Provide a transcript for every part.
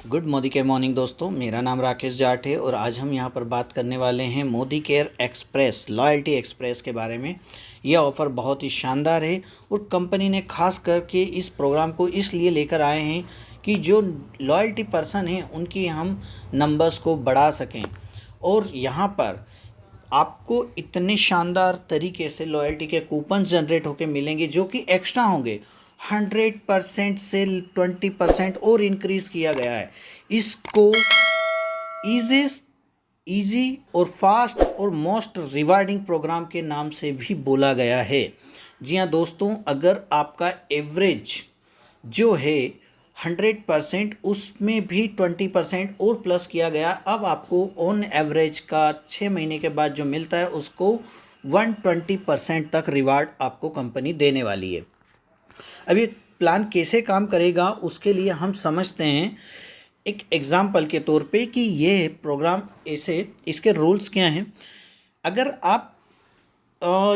Good Modi के morning दोस्तों, मेरा नाम राकेश जाट है और आज हम यहाँ पर बात करने वाले हैं Modi care express loyalty express के बारे में। यह ऑफ़र बहुत ही शानदार है और कंपनी ने खास करके इस प्रोग्राम को इसलिए लेकर आए हैं कि जो लॉयल्टी पर्सन हैं उनकी हम नंबर्स को बढ़ा सकें। और यहाँ पर आपको इतने शानदार तरीके से लॉयल्टी के कूपन जनरेट होकर मिलेंगे जो कि एक्स्ट्रा होंगे। 100% से 20% और इंक्रीज़ किया गया है। इसको ईजीस्ट ईजी और फास्ट और मोस्ट रिवार्डिंग प्रोग्राम के नाम से भी बोला गया है। जी हाँ दोस्तों, अगर आपका एवरेज जो है 100%, उसमें भी 20% और प्लस किया गया। अब आपको ऑन एवरेज का 6 महीने के बाद जो मिलता है उसको 120% तक रिवार्ड आपको कंपनी देने वाली है। अब ये प्लान कैसे काम करेगा उसके लिए हम समझते हैं एक एग्ज़ाम्पल के तौर पे कि ये प्रोग्राम ऐसे इसके रूल्स क्या हैं। अगर आप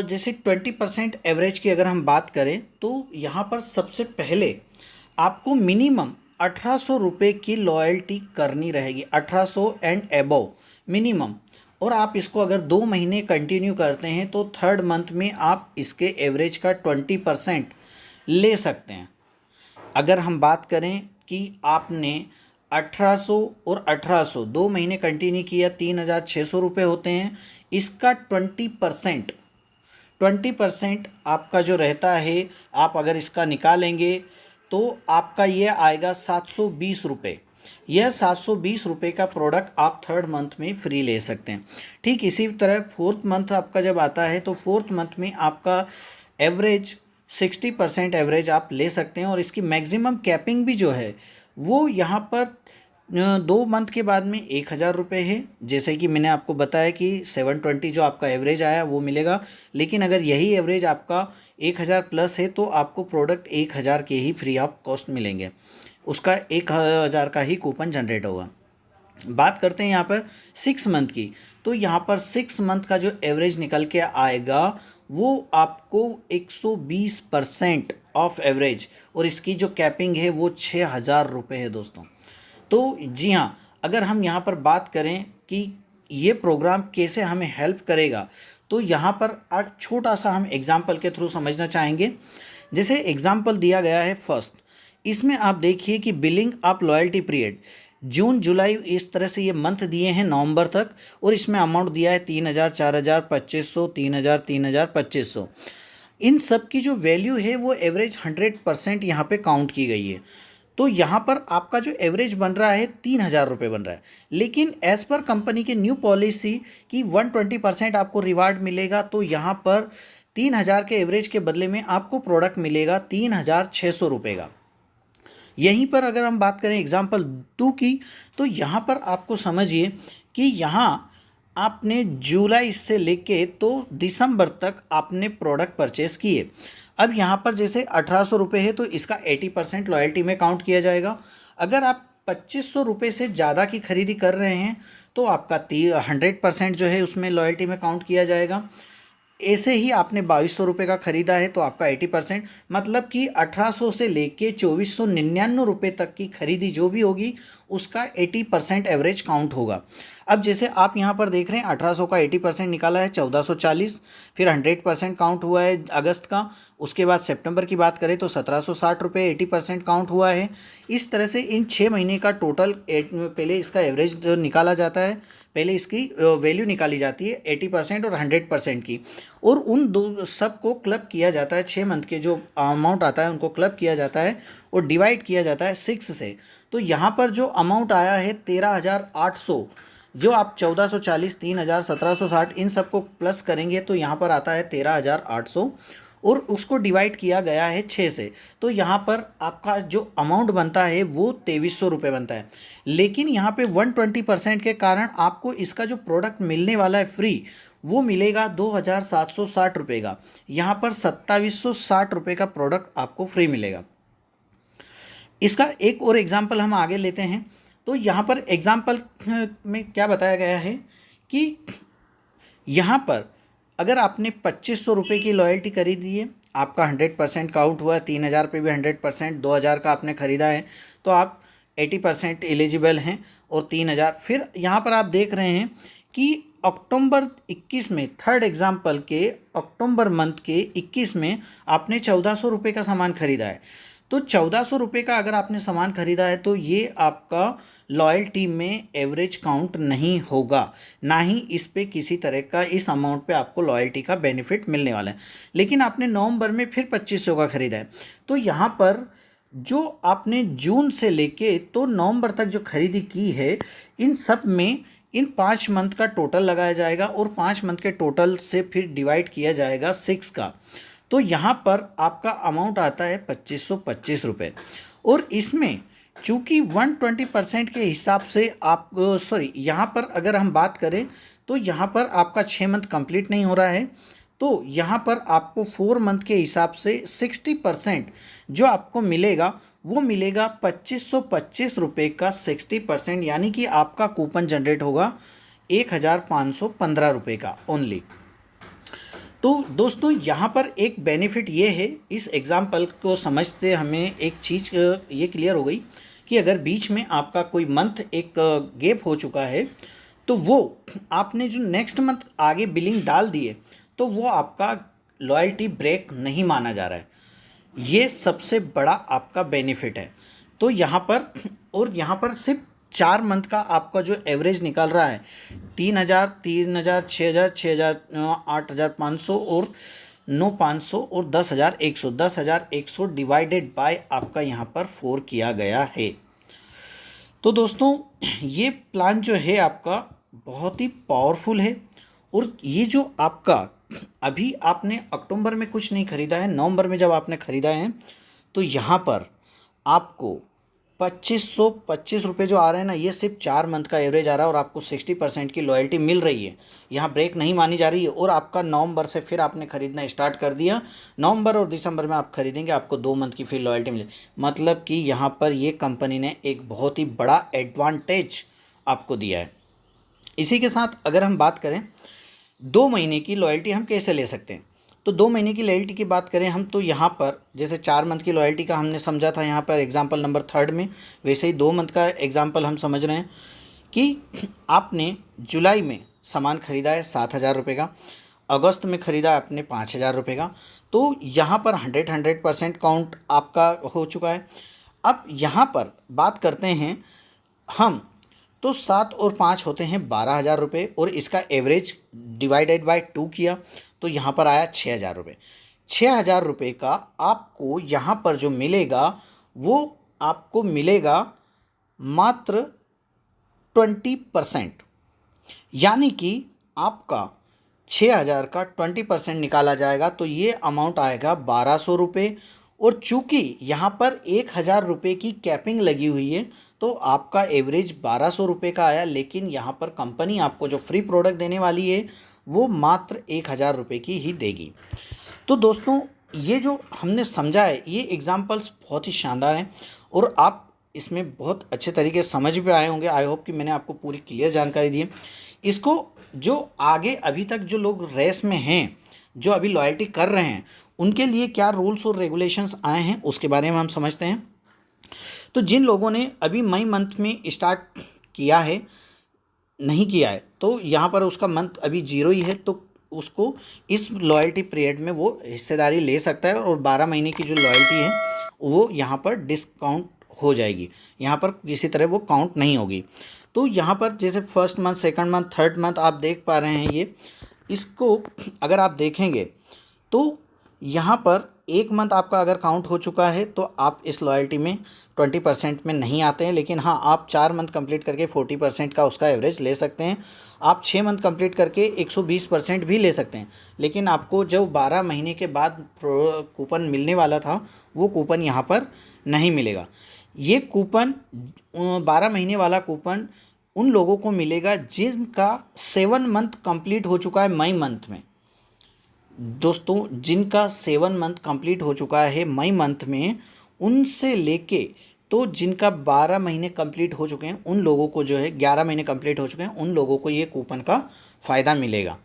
जैसे 20% एवरेज की अगर हम बात करें तो यहाँ पर सबसे पहले आपको मिनिमम 1800 रुपये की लॉयल्टी करनी रहेगी, 1800 एंड एबव मिनिमम। और आप इसको अगर 2 महीने कंटिन्यू करते हैं तो थर्ड मंथ में आप इसके एवरेज का 20% ले सकते हैं। अगर हम बात करें कि आपने 1800 और 1800 2 महीने कंटिन्यू किया, 3600 रुपये होते हैं। इसका 20% आपका जो रहता है, आप अगर इसका निकालेंगे तो आपका ये आएगा 720 रुपये। यह 720 रुपये का प्रोडक्ट आप थर्ड मंथ में फ्री ले सकते हैं। ठीक इसी तरह फोर्थ मंथ आपका जब आता है तो फोर्थ मंथ में आपका एवरेज 60% एवरेज आप ले सकते हैं। और इसकी मैक्सिमम कैपिंग भी जो है वो यहाँ पर 2 मंथ के बाद में 1000 रुपये है। जैसे कि मैंने आपको बताया कि 720 जो आपका एवरेज आया वो मिलेगा, लेकिन अगर यही एवरेज आपका 1000 प्लस है तो आपको प्रोडक्ट 1000 के ही फ्री ऑफ कॉस्ट मिलेंगे। उसका 1000 का ही कूपन जनरेट होगा। बात करते हैं यहाँ पर 6 मंथ की, तो यहाँ पर 6 मंथ का जो एवरेज निकल के आएगा वो आपको 120% ऑफ एवरेज, और इसकी जो कैपिंग है वो 6000 रुपये है दोस्तों। तो जी हाँ, अगर हम यहाँ पर बात करें कि ये प्रोग्राम कैसे हमें हेल्प करेगा तो यहाँ पर आज छोटा सा हम एग्जाम्पल के थ्रू समझना चाहेंगे। जैसे एग्जाम्पल दिया गया है फर्स्ट, इसमें आप देखिए कि बिलिंग ऑफ लॉयल्टी पीरियड जून जुलाई इस तरह से ये मंथ दिए हैं नवंबर तक, और इसमें अमाउंट दिया है 3000, 4000, 2500, 3000, 3000, 2500। इन सब की जो वैल्यू है वो एवरेज 100% यहाँ पे काउंट की गई है। तो यहाँ पर आपका जो एवरेज बन रहा है 3000 रुपये बन रहा है, लेकिन एज़ पर कंपनी की न्यू पॉलिसी कि 120% आपको रिवार्ड मिलेगा, तो यहाँ पर 3000 के एवरेज के बदले में आपको प्रोडक्ट मिलेगा 3600 रुपये का। यहीं पर अगर हम बात करें एग्जाम्पल 2 की, तो यहाँ पर आपको समझिए कि यहाँ आपने जुलाई से लेके तो दिसंबर तक आपने प्रोडक्ट परचेस किए। अब यहाँ पर जैसे 1800 रुपये है तो इसका 80% लॉयल्टी में काउंट किया जाएगा। अगर आप 2500 रुपये से ज़्यादा की खरीदी कर रहे हैं तो आपका 100% जो है उसमें लॉयल्टी में काउंट किया जाएगा। ऐसे ही आपने 2200 रुपये का ख़रीदा है तो आपका 80%, मतलब कि 1800 से लेके 2499 रुपये तक की खरीदी जो भी होगी उसका 80% एवरेज काउंट होगा। अब जैसे आप यहाँ पर देख रहे हैं 1800 का 80% निकाला है 1440, फिर 100% काउंट हुआ है अगस्त का। उसके बाद सितंबर की बात करें तो 1760 रुपये 80% काउंट हुआ है। इस तरह से इन 6 महीने का टोटल पहले इसका एवरेज जो निकाला जाता है, पहले इसकी वैल्यू निकाली जाती है 80% और 100% की, और उन दो सब को क्लब किया जाता है। 6 मंथ के जो अमाउंट आता है उनको क्लब किया जाता है और डिवाइड किया जाता है 6 से। तो यहाँ पर जो अमाउंट आया है 13800, जो आप 1440, 3000, 1760 इन सबको प्लस करेंगे तो यहाँ पर आता है 13800, और उसको डिवाइड किया गया है 6 से। तो यहाँ पर आपका जो अमाउंट बनता है वो 2300 रुपये बनता है। लेकिन यहाँ पे 120% के कारण आपको इसका जो प्रोडक्ट मिलने वाला है फ्री, वो मिलेगा 2760 रुपये का। यहाँ पर 2760 रुपये का प्रोडक्ट आपको फ्री मिलेगा। इसका एक और एग्जाम्पल हम आगे लेते हैं। तो यहाँ पर एग्जाम्पल में क्या बताया गया है कि यहाँ पर अगर आपने 2500 रुपये की लॉयल्टी खरीदी है, आपका 100% काउंट हुआ, 3000 पे भी 100%, 2000 का आपने ख़रीदा है, तो आप 80% एलिजिबल हैं और 3000। फिर यहाँ पर आप देख रहे हैं कि अक्टूबर 21 में, थर्ड एग्जाम्पल के अक्टूबर मंथ के 21 में आपने 1400 रुपये का सामान खरीदा है। तो 1400 रुपये का अगर आपने सामान खरीदा है तो ये आपका लॉयल्टी में एवरेज काउंट नहीं होगा, ना ही इस पे किसी तरह का इस अमाउंट पे आपको लॉयल्टी का बेनिफिट मिलने वाला है। लेकिन आपने नवंबर में फिर 2500 का खरीदा है, तो यहाँ पर जो आपने जून से लेके तो नवंबर तक जो खरीदी की है, इन सब में इन 5 मंथ का टोटल लगाया जाएगा और 5 मंथ के टोटल से फिर डिवाइड किया जाएगा 6 का। तो यहाँ पर आपका अमाउंट आता है 2525 रुपये। और इसमें चूँकि 120% के हिसाब से आप यहाँ पर अगर हम बात करें तो यहाँ पर आपका 6 मंथ कंप्लीट नहीं हो रहा है, तो यहाँ पर आपको 4 मंथ के हिसाब से 60% जो आपको मिलेगा वो मिलेगा 2525 रुपये का 60%, यानी कि आपका कूपन जनरेट होगा 1515 रुपये का ओनली। तो दोस्तों यहाँ पर एक बेनिफिट ये है, इस एग्ज़ाम्पल को समझते हमें एक चीज़ ये क्लियर हो गई कि अगर बीच में आपका कोई मंथ एक गैप हो चुका है तो वो आपने जो नेक्स्ट मंथ आगे बिलिंग डाल दिए तो वो आपका लॉयल्टी ब्रेक नहीं माना जा रहा है। ये सबसे बड़ा आपका बेनिफिट है। तो यहाँ पर और यहाँ पर सिर्फ 4 मंथ का आपका जो एवरेज निकल रहा है 3000, 3000, 6000, 6000, 8500 और 9500 और 10100, 10100 डिवाइडेड बाय आपका यहाँ पर 4 किया गया है। तो दोस्तों ये प्लान जो है आपका बहुत ही पावरफुल है। और ये जो आपका अभी आपने अक्टूबर में कुछ नहीं खरीदा है, नवंबर में जब आपने खरीदा है तो यहाँ पर आपको 2525 रुपये जो आ रहे हैं ना, ये सिर्फ 4 मंथ का एवरेज आ रहा है और आपको 60% की लॉयल्टी मिल रही है, यहाँ ब्रेक नहीं मानी जा रही है। और आपका नवंबर से फिर आपने खरीदना स्टार्ट कर दिया, नवंबर और दिसंबर में आप खरीदेंगे, आपको 2 मंथ की फिर लॉयल्टी मिले। मतलब कि यहाँ पर ये कंपनी ने एक बहुत ही बड़ा एडवांटेज आपको दिया है। इसी के साथ अगर हम बात करें 2 महीने की लॉयल्टी हम कैसे ले सकते हैं, तो 2 महीने की लॉयल्टी की बात करें हम तो यहाँ पर जैसे 4 मंथ की लॉयल्टी का हमने समझा था यहाँ पर एग्जाम्पल नंबर 3 में, वैसे ही 2 मंथ का एग्जाम्पल हम समझ रहे हैं कि आपने जुलाई में सामान ख़रीदा है 7000 रुपये का, अगस्त में ख़रीदा आपने 5000 रुपये का, तो यहाँ पर 100% काउंट आपका हो चुका है। अब यहाँ पर बात करते हैं हम, तो 7 और 5 होते हैं 12,000 रुपये और इसका एवरेज डिवाइडेड बाय 2 किया तो यहाँ पर आया 6,000 रुपये। 6,000 रुपये का आपको यहाँ पर जो मिलेगा वो आपको मिलेगा मात्र 20%, यानी कि आपका 6,000 का 20% निकाला जाएगा तो ये अमाउंट आएगा 1200 रुपये। और चूँकि यहाँ पर 1,000 रुपये की कैपिंग लगी हुई है तो आपका एवरेज 1200 रुपये का आया, लेकिन यहाँ पर कंपनी आपको जो फ्री प्रोडक्ट देने वाली है वो मात्र 1,000 रुपये की ही देगी। तो दोस्तों ये जो हमने समझा है ये एग्जाम्पल्स बहुत ही शानदार हैं और आप इसमें बहुत अच्छे तरीके से समझ भी आए होंगे। आई होप कि मैंने आपको पूरी क्लियर जानकारी दी है। इसको जो आगे अभी तक जो लोग रेस में हैं, जो अभी लॉयल्टी कर रहे हैं, उनके लिए क्या रूल्स और रेगुलेशंस आए हैं उसके बारे में हम समझते हैं। तो जिन लोगों ने अभी मई मंथ में स्टार्ट किया है, नहीं किया है, तो यहाँ पर उसका मंथ अभी 0 ही है, तो उसको इस लॉयल्टी पीरियड में वो हिस्सेदारी ले सकता है और 12 महीने की जो लॉयल्टी है वो यहाँ पर डिस्काउंट हो जाएगी, यहाँ पर किसी तरह वो काउंट नहीं होगी। तो यहाँ पर जैसे first month, second month, third month आप देख पा रहे हैं, ये इसको अगर आप देखेंगे तो यहाँ पर 1 मंथ आपका अगर काउंट हो चुका है तो आप इस लॉयल्टी में 20% में नहीं आते हैं, लेकिन हाँ आप 4 मंथ कंप्लीट करके 40% का उसका एवरेज ले सकते हैं। आप 6 मंथ कंप्लीट करके 120% भी ले सकते हैं, लेकिन आपको जो 12 महीने के बाद कूपन मिलने वाला था वो कूपन यहाँ पर नहीं मिलेगा। ये कूपन 12 महीने वाला कूपन उन लोगों को मिलेगा जिनका 7 मंथ कंप्लीट हो चुका है मई मंथ में। दोस्तों जिनका 7 मंथ कंप्लीट हो चुका है मई मंथ में, उनसे लेके तो जिनका 12 महीने कंप्लीट हो चुके हैं उन लोगों को जो है 11 महीने कंप्लीट हो चुके हैं उन लोगों को ये कूपन का फ़ायदा मिलेगा।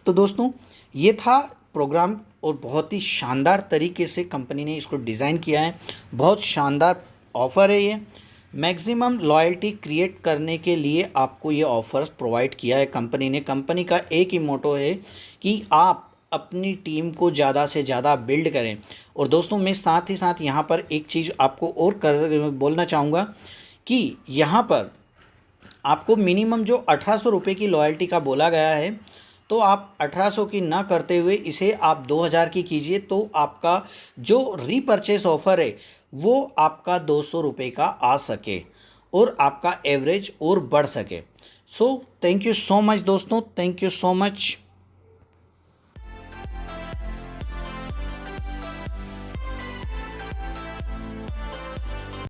तो दोस्तों ये था प्रोग्राम और बहुत ही शानदार तरीके से कंपनी ने इसको डिज़ाइन किया है। बहुत शानदार ऑफ़र है ये। मैक्सिमम लॉयल्टी क्रिएट करने के लिए आपको ये ऑफ़र प्रोवाइड किया है कंपनी ने। कंपनी का एक ही मोटो है कि आप अपनी टीम को ज़्यादा से ज़्यादा बिल्ड करें। और दोस्तों मैं साथ ही साथ यहाँ पर एक चीज़ आपको और बोलना चाहूँगा कि यहाँ पर आपको मिनिमम जो 1800 रुपये की लॉयल्टी का बोला गया है, तो आप 1800 की ना करते हुए इसे आप 2000 की कीजिए, तो आपका जो रीपरचेस ऑफ़र है वो आपका 200 रुपये का आ सके और आपका एवरेज और बढ़ सके। So thank you so much दोस्तों, थैंक यू सो मच।